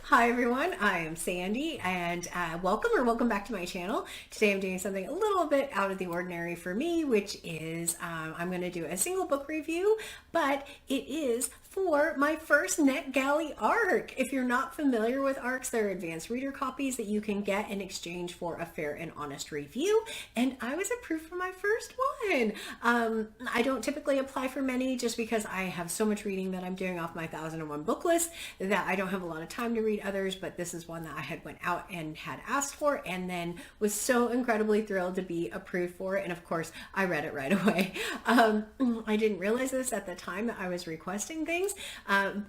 Hi everyone, I am Sandy and welcome back to my channel. Today I'm doing something a little bit out of the ordinary for me, which is I'm going to do a single book review, but it is for my first NetGalley ARC. If you're not familiar with ARCs, they're advanced reader copies that you can get in exchange for a fair and honest review, and I was approved for my first one. I don't typically apply for many just because I have so much reading that I'm doing off my 1001 book list that I don't have a lot of time to read others, but this is one that I had went out and had asked for and then was so incredibly thrilled to be approved for it. And of course I read it right away. I didn't realize this at the time that I was requesting things,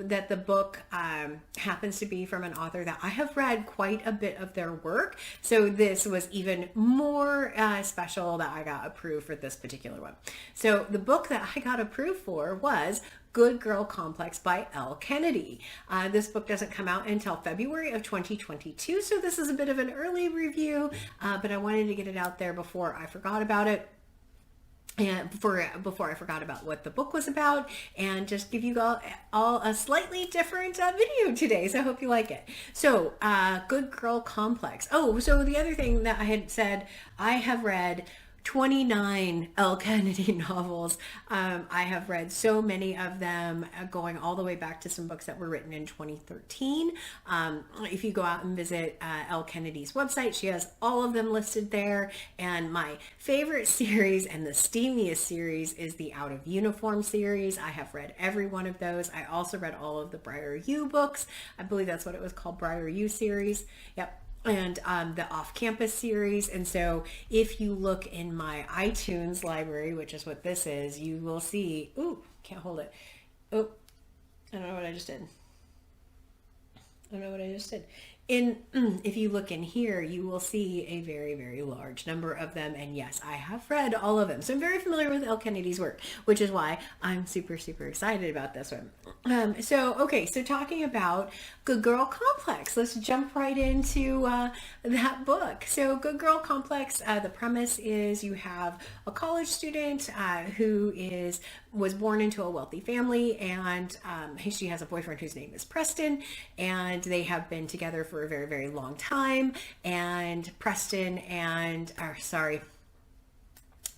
that the book happens to be from an author that I have read quite a bit of their work. So this was even more special that I got approved for this particular one. So the book that I got approved for was Good Girl Complex by Elle Kennedy. This book doesn't come out until February of 2022, so this is a bit of an early review, but I wanted to get it out there before I forgot about it. And before I forgot about what the book was about, and just give you all a slightly different video today, so I hope you like it. So Good Girl Complex. Oh, so the other thing that I had said, I have read 29 Elle Kennedy novels. I have read so many of them, going all the way back to some books that were written in 2013. If you go out and visit Elle Kennedy's website, she has all of them listed there. And my favorite series and the steamiest series is the Out of Uniform series. I have read every one of those. I also read all of the Briar U books. I believe that's what it was called, Briar U series. Yep. And the off-campus series. And so if you look in my iTunes library, which is what this is, you will see, ooh, can't hold it. Oh, I don't know what I just did. If you look in here, you will see a very, very large number of them. And yes, I have read all of them. So I'm very familiar with Elle Kennedy's work, which is why I'm super, super excited about this one. So talking about Good Girl Complex, let's jump right into that book. So Good Girl Complex, the premise is you have a college student who was born into a wealthy family, and she has a boyfriend whose name is Preston, and they have been together for a very, very long time. And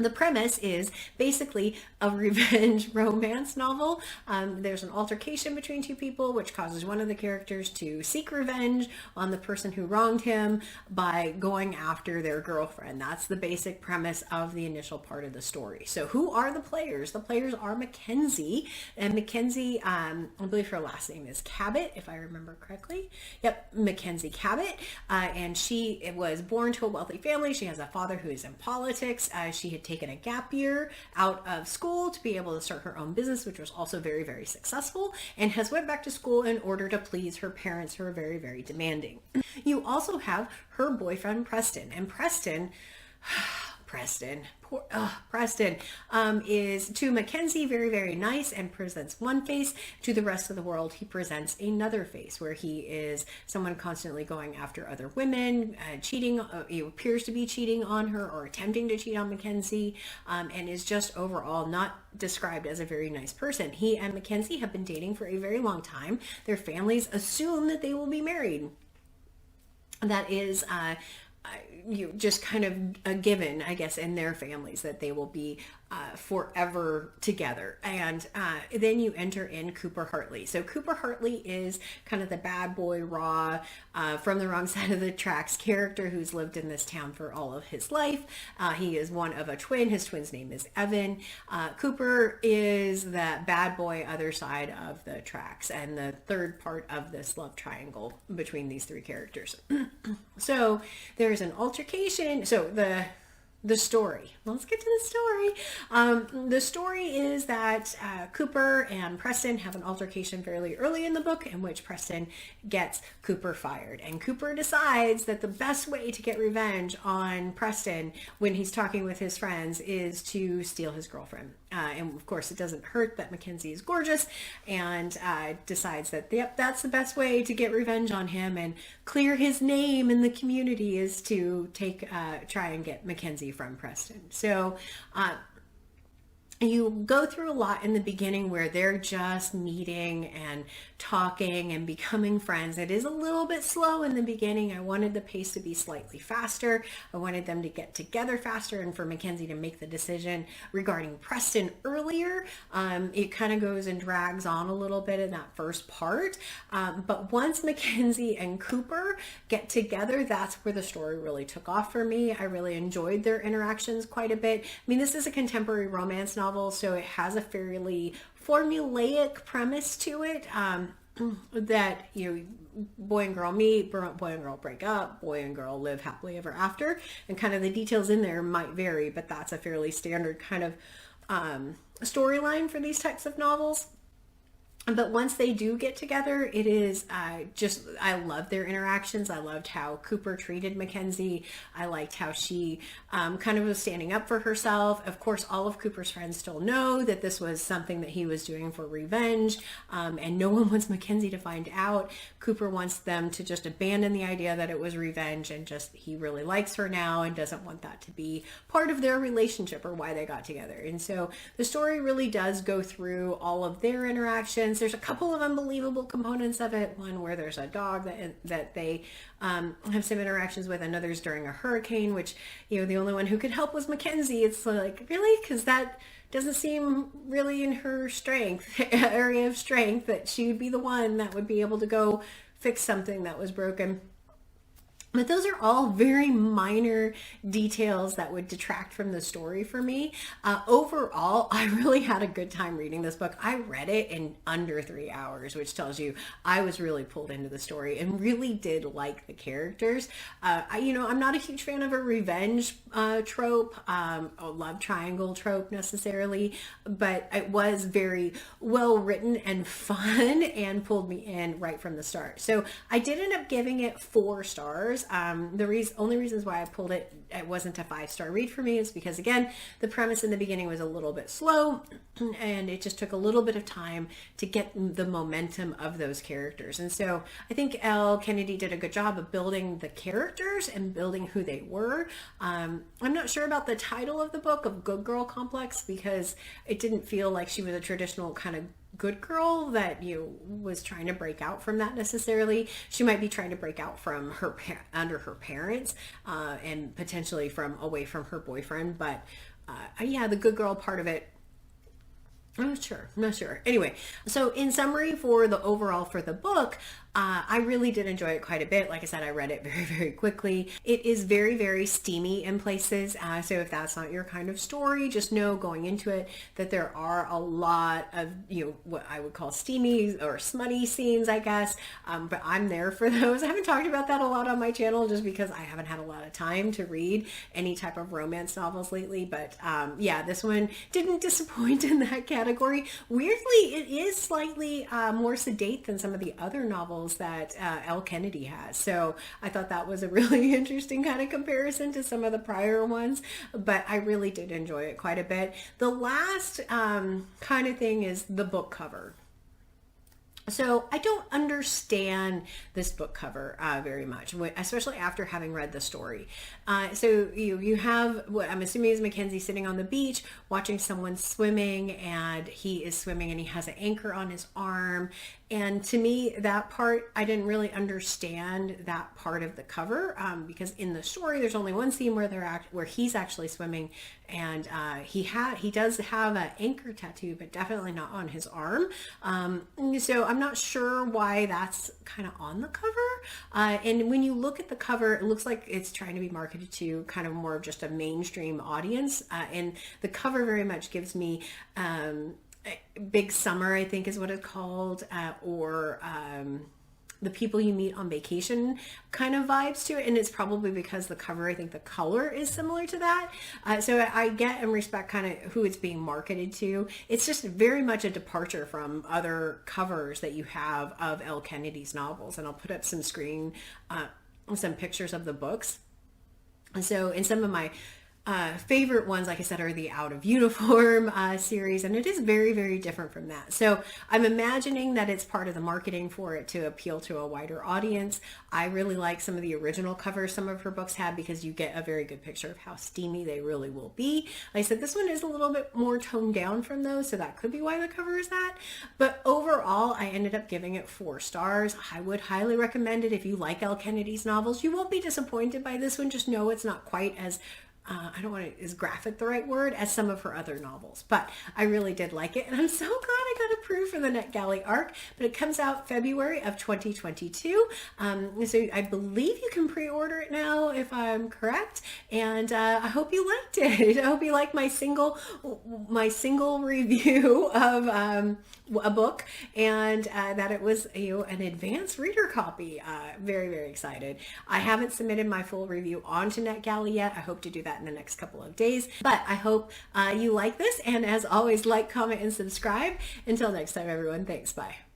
the premise is basically a revenge romance novel. There's an altercation between two people, which causes one of the characters to seek revenge on the person who wronged him by going after their girlfriend. That's the basic premise of the initial part of the story. So who are the players? The players are Mackenzie, and Mackenzie, I believe her last name is Cabot, if I remember correctly. Yep, Mackenzie Cabot, and she was born to a wealthy family. She has a father who is in politics. She had taken a gap year out of school to be able to start her own business, which was also very, very successful, and has went back to school in order to please her parents, who are very, very demanding. You also have her boyfriend Preston, and Preston is to Mackenzie very, very nice and presents one face. To the rest of the world, he presents another face, where he is someone constantly going after other women, cheating. He appears to be cheating on her or attempting to cheat on Mackenzie, and is just overall not described as a very nice person. He and Mackenzie have been dating for a very long time. Their families assume that they will be married. That is just kind of a given, I guess, in their families, that they will be forever together. And then you enter in Cooper Hartley. So Cooper Hartley is kind of the bad boy, raw, from the wrong side of the tracks character who's lived in this town for all of his life. He is one of a twin. His twin's name is Evan. Cooper is that bad boy other side of the tracks, and the third part of this love triangle between these three characters. So there's an altercation. So the story. Let's get to the story. The story is that Cooper and Preston have an altercation fairly early in the book, in which Preston gets Cooper fired. And Cooper decides that the best way to get revenge on Preston when he's talking with his friends is to steal his girlfriend. And of course, it doesn't hurt that Mackenzie is gorgeous, and decides that, yep, that's the best way to get revenge on him and clear his name in the community, is to try and get Mackenzie from Preston. So you go through a lot in the beginning where they're just meeting and talking and becoming friends. It is a little bit slow in the beginning. I wanted the pace to be slightly faster. I wanted them to get together faster and for Mackenzie to make the decision regarding Preston earlier. It kind of goes and drags on a little bit in that first part. But once Mackenzie and Cooper get together, that's where the story really took off for me. I really enjoyed their interactions quite a bit. I mean, this is a contemporary romance novel, so it has a fairly formulaic premise to it, that, you know, boy and girl meet, boy and girl break up, boy and girl live happily ever after, and kind of the details in there might vary, but that's a fairly standard kind of storyline for these types of novels. But once they do get together, it is I love their interactions. I loved how Cooper treated Mackenzie. I liked how she kind of was standing up for herself. Of course, all of Cooper's friends still know that this was something that he was doing for revenge, and no one wants Mackenzie to find out. Cooper wants them to just abandon the idea that it was revenge and just he really likes her now and doesn't want that to be part of their relationship or why they got together. And so the story really does go through all of their interactions. There's a couple of unbelievable components of it. One where there's a dog that they have some interactions with, and others during a hurricane, which, you know, the only one who could help was Mackenzie. It's like, really? Because that doesn't seem really in her area of strength, that she would be the one that would be able to go fix something that was broken. But those are all very minor details that would detract from the story for me. Overall, I really had a good time reading this book. I read it in under 3 hours, which tells you I was really pulled into the story and really did like the characters. I'm not a huge fan of a revenge trope, a love triangle trope necessarily, but it was very well written and fun and pulled me in right from the start. So I did end up giving it 4 stars. The only reasons why I pulled it wasn't a 5-star read for me is because, again, the premise in the beginning was a little bit slow and it just took a little bit of time to get the momentum of those characters. And so I think Elle Kennedy did a good job of building the characters and building who they were. I'm not sure about the title of the book, of Good Girl Complex, because it didn't feel like she was a traditional kind of good girl that was trying to break out from that necessarily. She might be trying to break out from under her parents, and potentially away from her boyfriend. But yeah, the good girl part of it, I'm not sure. Anyway, so in summary for the book, I really did enjoy it quite a bit. Like I said, I read it very, very quickly. It is very, very steamy in places. So if that's not your kind of story, just know going into it that there are a lot of, what I would call steamy or smutty scenes, I guess. But I'm there for those. I haven't talked about that a lot on my channel just because I haven't had a lot of time to read any type of romance novels lately. But yeah, this one didn't disappoint in that category. Weirdly, it is slightly more sedate than some of the other novels that Elle Kennedy has. So I thought that was a really interesting kind of comparison to some of the prior ones, but I really did enjoy it quite a bit. The last kind of thing is the book cover. So I don't understand this book cover very much, especially after having read the story. So you have what I'm assuming is Mackenzie sitting on the beach watching someone swimming, and he is swimming and he has an anchor on his arm. And to me, that part, I didn't really understand that part of the cover, because in the story, there's only one scene where he's actually swimming, and he does have an anchor tattoo, but definitely not on his arm. So I'm not sure why that's kind of on the cover. And when you look at the cover, it looks like it's trying to be marketed to kind of more of just a mainstream audience. And the cover very much gives me Big Summer, I think is what it's called, or The People You Meet on Vacation kind of vibes to it. And it's probably because the cover, I think the color is similar to that. So I get and respect kind of who it's being marketed to. It's just very much a departure from other covers that you have of Elle Kennedy's novels. And I'll put up some pictures of the books. And so in some of my favorite ones, like I said, are the Out of Uniform series, and it is very, very different from that. So I'm imagining that it's part of the marketing for it to appeal to a wider audience. I really like some of the original covers some of her books have, because you get a very good picture of how steamy they really will be. Like I said, this one is a little bit more toned down from those, so that could be why the cover is that. But overall, I ended up giving it 4 stars. I would highly recommend it if you like Elle Kennedy's novels. You won't be disappointed by this one. Just know it's not quite as I don't want to, is graphic the right word, as some of her other novels, but I really did like it, and I'm so glad I got approved for the NetGalley ARC. But it comes out February of 2022, so I believe you can pre-order it now, if I'm correct, and I hope you liked it. I hope you liked my single review of a book, and that it was an advanced reader copy. Very, very excited. I haven't submitted my full review onto NetGalley yet. I hope to do that in the next couple of days, but I hope you like this, and as always, like, comment, and subscribe. Until next time, everyone, thanks, bye.